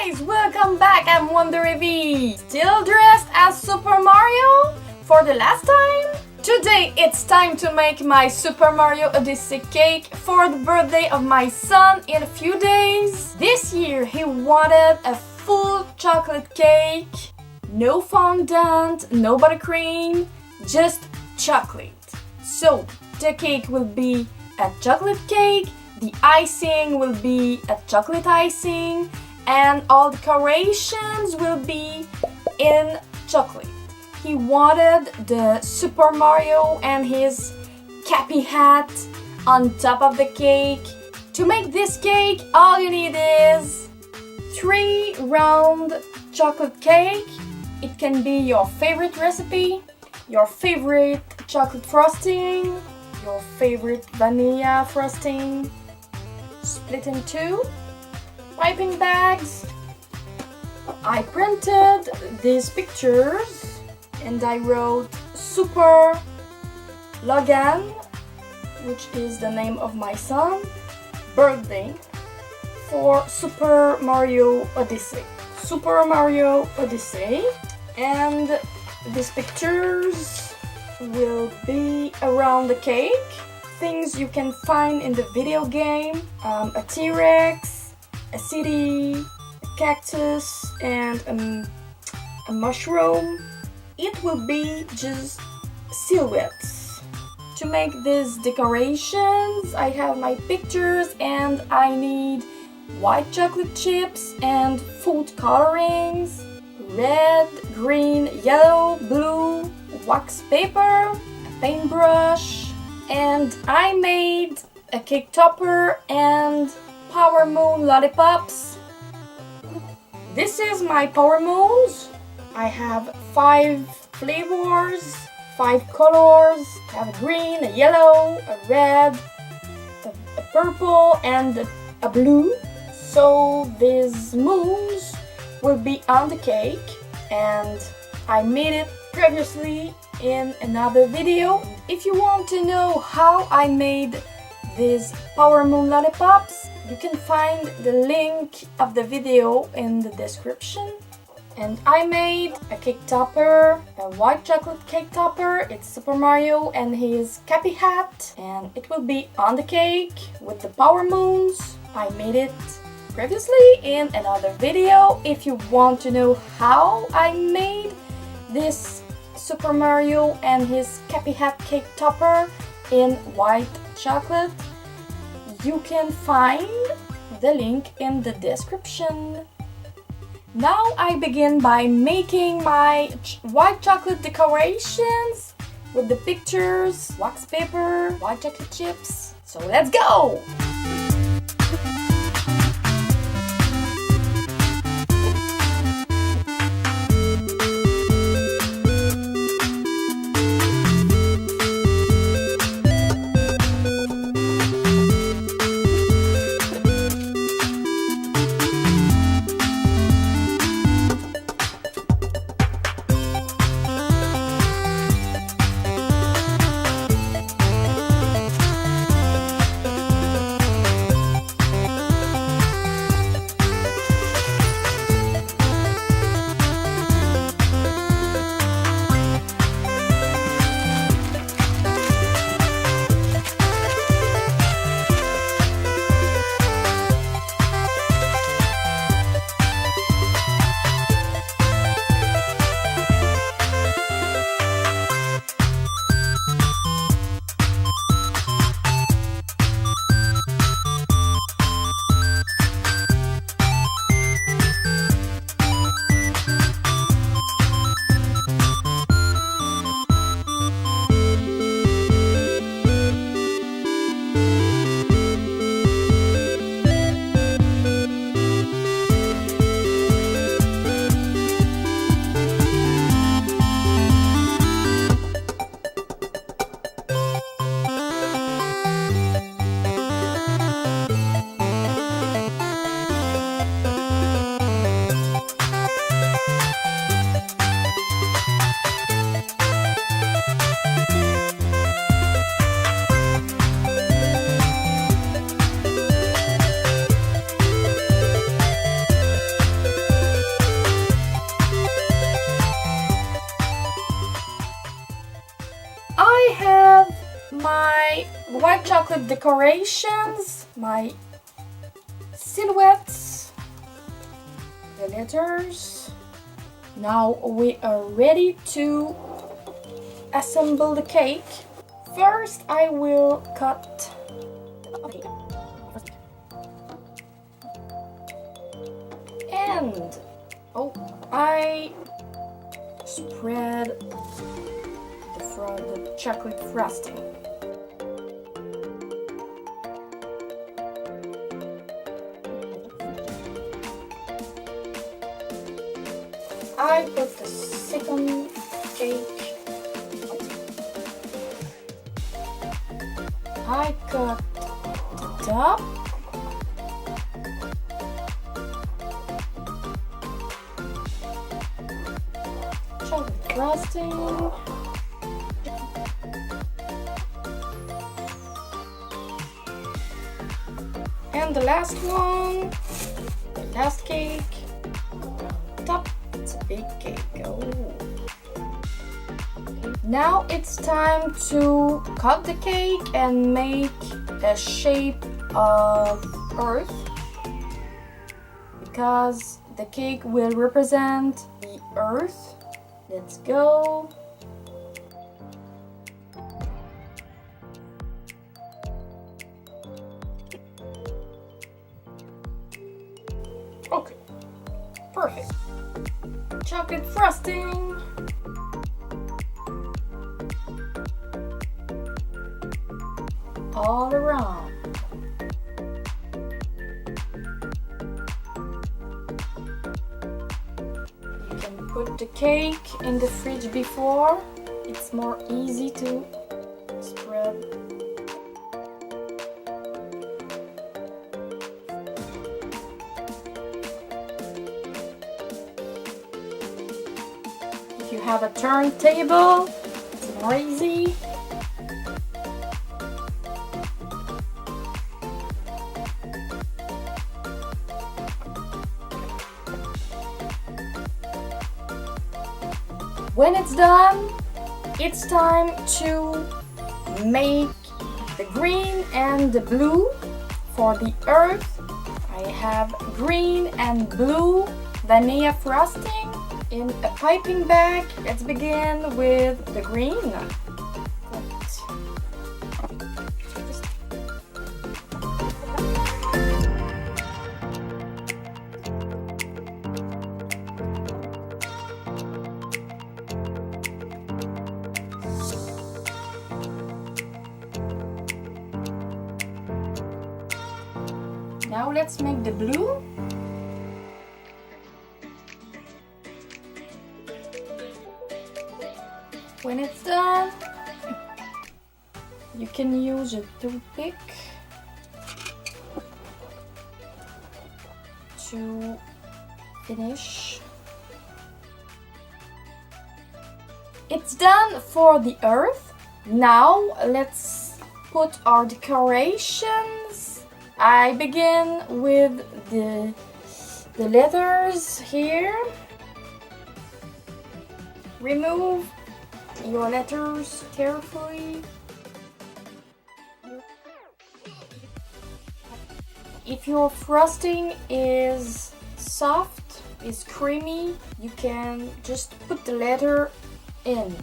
guys, welcome back. I'm Wonder V. Still dressed as Super Mario for the last time? Today it's time to make my Super Mario Odyssey cake for the birthday of my son in a few days. This year he wanted a full chocolate cake. No fondant, no buttercream, just chocolate. So the cake will be a chocolate cake, the icing will be a chocolate icing, and all decorations will be in chocolate. He wanted the Super Mario and his Cappy Hat on top of the cake. To make this cake, all you need is 3 round chocolate cake. It can be your favorite recipe, your favorite chocolate frosting, your favorite vanilla frosting. Split in 2 piping bags. I printed these pictures and I wrote Super Logan, which is the name of my son, birthday for Super Mario Odyssey. Super Mario Odyssey, and these pictures will be around the cake. Things you can find in the video game, a T-Rex, a city, a cactus, and a mushroom. It will be just silhouettes. To make these decorations, I have my pictures and I need white chocolate chips and food colorings, red, green, yellow, blue, wax paper, a paintbrush, and I made a cake topper and Power Moon lollipops. This is my Power Moons. I have 5 flavors, 5 colors. I have a green, a yellow, a red, a purple, and a blue. So these moons will be on the cake, and I made it previously in another video. If you want to know how I made these Power Moon lollipops, you can find the link of the video in the description. And I made a cake topper, a white chocolate cake topper. It's Super Mario and his Cappy Hat, and it will be on the cake with the Power Moons. I made it previously in another video. If you want to know how I made this Super Mario and his Cappy Hat cake topper in white chocolate, you can find the link in the description. Now I begin by making my white chocolate decorations with the pictures, wax paper, white chocolate chips. So let's go! my chocolate decorations, my silhouettes, the letters. Now we are ready to assemble the cake. First, I will cut and I spread the chocolate frosting. I put the second cake. I cut the top. Chocolate frosting. And the last one, the last cake. Top. It's a big cake. Oh. Now it's time to cut the cake and make a shape of earth, because the cake will represent the earth. Let's go. Okay, perfect. Chocolate frosting. All around. You can put the cake in the fridge before. It's more easy to spread. If you have a turntable, it's more easy. When it's done, it's time to make the green and the blue for the earth. I have green and blue vanilla frosting in a piping bag. Let's begin with the green. Now let's make the blue. When it's done, you can use a toothpick to finish. It's done for the earth. Now let's put our decorations. I begin with the letters here. Remove your letters carefully. If your frosting is soft, is creamy, you can just put the letter in.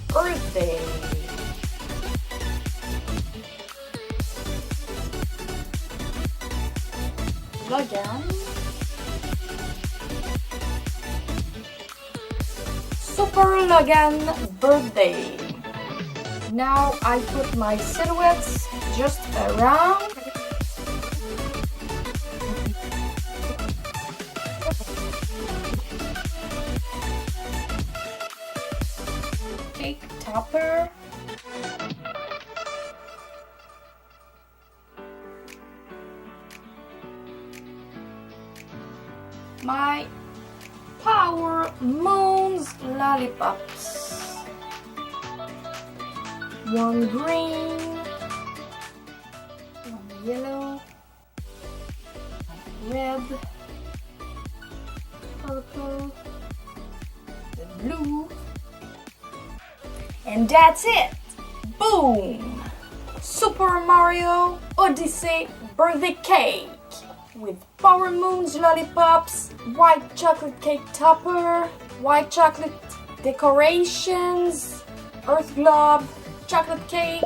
Birthday. Logan. Super Logan birthday. Now I put my silhouettes just around. Cake topper. My Power Moons Lollipops. One green, one yellow, one red, purple, blue. And that's it! Boom! Super Mario Odyssey birthday cake with Power Moon's Lollipops, white chocolate cake topper, white chocolate decorations, earth globe, chocolate cake.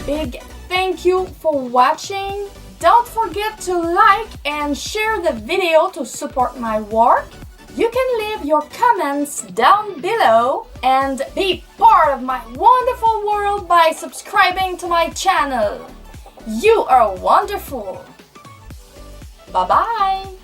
Big thank you for watching. Don't forget to like and share the video to support my work. You can leave your comments down below and be part of my wonderful world by subscribing to my channel. You are wonderful. Bye bye.